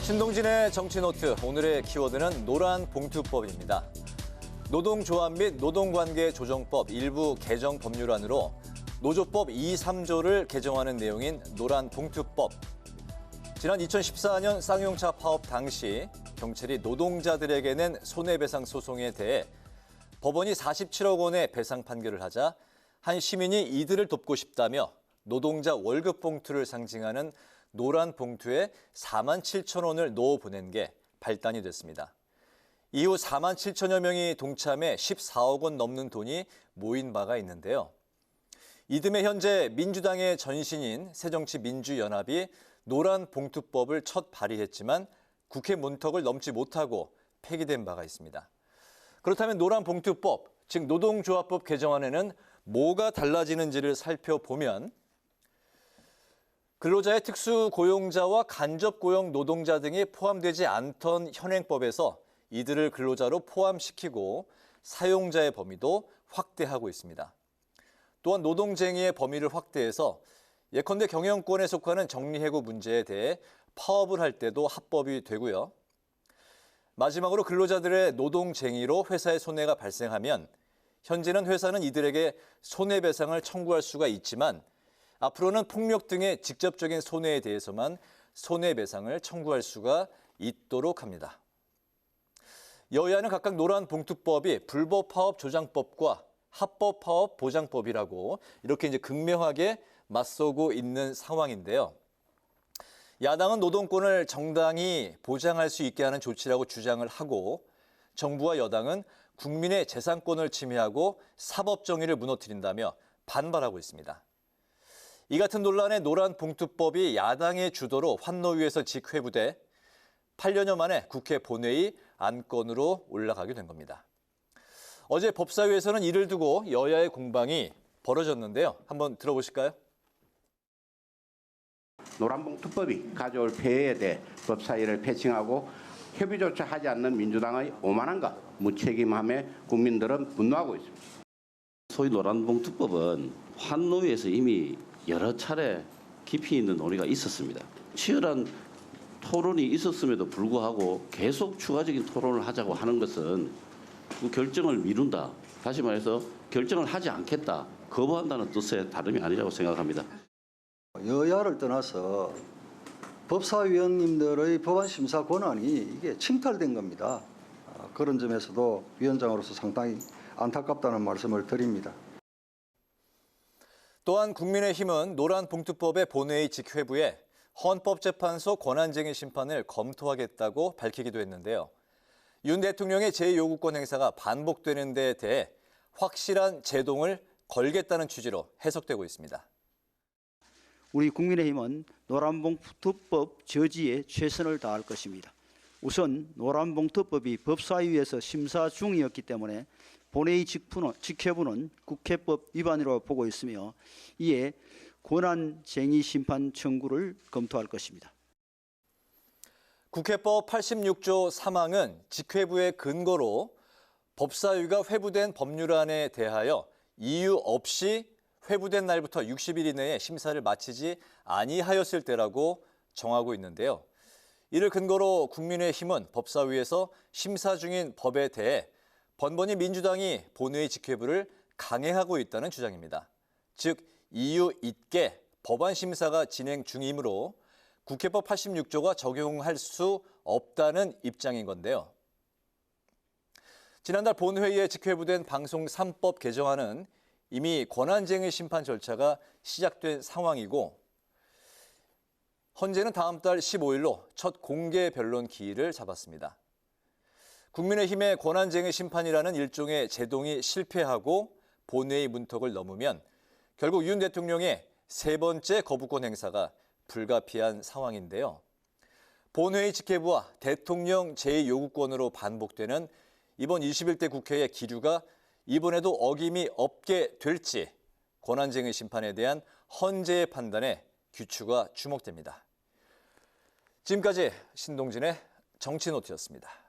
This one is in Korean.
신동진의 정치노트, 오늘의 키워드는 노란봉투법입니다. 노동조합 및 노동관계 조정법 일부 개정 법률안으로 노조법 2, 3조를 개정하는 내용인 노란봉투법. 지난 2014년 쌍용차 파업 당시 경찰이 노동자들에게 낸 손해배상 소송에 대해 법원이 47억 원의 배상 판결을 하자 한 시민이 이들을 돕고 싶다며 노동자 월급 봉투를 상징하는 노란 봉투에 4만 7천 원을 넣어 보낸 게 발단이 됐습니다. 이후 4만 7천여 명이 동참해 14억 원 넘는 돈이 모인 바가 있는데요. 이듬해 현재 민주당의 전신인 새정치민주연합이 노란 봉투법을 첫 발의했지만 국회 문턱을 넘지 못하고 폐기된 바가 있습니다. 그렇다면 노란 봉투법, 즉 노동조합법 개정안에는 뭐가 달라지는지를 살펴보면 근로자의 특수고용자와 간접고용 노동자 등이 포함되지 않던 현행법에서 이들을 근로자로 포함시키고 사용자의 범위도 확대하고 있습니다. 또한 노동쟁의의 범위를 확대해서 예컨대 경영권에 속하는 정리해고 문제에 대해 파업을 할 때도 합법이 되고요. 마지막으로 근로자들의 노동쟁의로 회사에 손해가 발생하면 현재는 회사는 이들에게 손해배상을 청구할 수가 있지만 앞으로는 폭력 등의 직접적인 손해에 대해서만 손해배상을 청구할 수가 있도록 합니다. 여야는 각각 노란봉투법이 불법 파업 조장법과 합법 파업 보장법이라고 이렇게 극명하게 맞서고 있는 상황인데요. 야당은 노동권을 정당히 보장할 수 있게 하는 조치라고 주장을 하고 정부와 여당은 국민의 재산권을 침해하고 사법정의를 무너뜨린다며 반발하고 있습니다. 이 같은 논란에 노란봉투법이 야당의 주도로 환노위에서 직회부돼 8년여 만에 국회 본회의 안건으로 올라가게 된 겁니다. 어제 법사위에서는 이를 두고 여야의 공방이 벌어졌는데요. 한번 들어보실까요? 노란봉투법이 가져올 폐해에 대해 법사위를 패싱하고 협의조차 하지 않는 민주당의 오만함과 무책임함에 국민들은 분노하고 있습니다. 소위 노란봉투법은 환노위에서 이미 여러 차례 깊이 있는 논의가 있었습니다. 치열한 토론이 있었음에도 불구하고 계속 추가적인 토론을 하자고 하는 것은 그 결정을 미룬다. 다시 말해서 결정을 하지 않겠다. 거부한다는 뜻의 다름이 아니라고 생각합니다. 여야를 떠나서 법사위원님들의 법안 심사 권한이 이게 침탈된 겁니다. 그런 점에서도 위원장으로서 상당히 안타깝다는 말씀을 드립니다. 또한 국민의힘은 노란봉투법의 본회의 직회부에 헌법재판소 권한쟁의 심판을 검토하겠다고 밝히기도 했는데요. 윤 대통령의 제2요구권 행사가 반복되는 데 대해 확실한 제동을 걸겠다는 취지로 해석되고 있습니다. 우리 국민의힘은 노란봉투법 저지에 최선을 다할 것입니다. 우선 노란봉투법이 법사위에서 심사 중이었기 때문에 본회의 직회부는 국회법 위반이라고 보고 있으며 이에 권한쟁의 심판 청구를 검토할 것입니다. 국회법 86조 3항은 직회부의 근거로 법사위가 회부된 법률안에 대하여 이유 없이 회부된 날부터 60일 이내에 심사를 마치지 아니하였을 때라고 정하고 있는데요. 이를 근거로 국민의힘은 법사위에서 심사 중인 법에 대해 번번이 민주당이 본회의 직회부를 강행하고 있다는 주장입니다. 즉, 이유 있게 법안 심사가 진행 중이므로 국회법 86조가 적용할 수 없다는 입장인 건데요. 지난달 본회의에 직회부된 방송 3법 개정안은 이미 권한쟁의 심판 절차가 시작된 상황이고 헌재는 다음 달 15일로 첫 공개 변론 기일을 잡았습니다. 국민의힘의 권한쟁의 심판이라는 일종의 제동이 실패하고 본회의 문턱을 넘으면 결국 윤 대통령의 세 번째 거부권 행사가 불가피한 상황인데요. 본회의 직회부와 대통령 제2요구권으로 반복되는 이번 21대 국회의 기류가 이번에도 어김이 없게 될지 권한쟁의 심판에 대한 헌재의 판단에 귀추가 주목됩니다. 지금까지 신동진의 정치노트였습니다.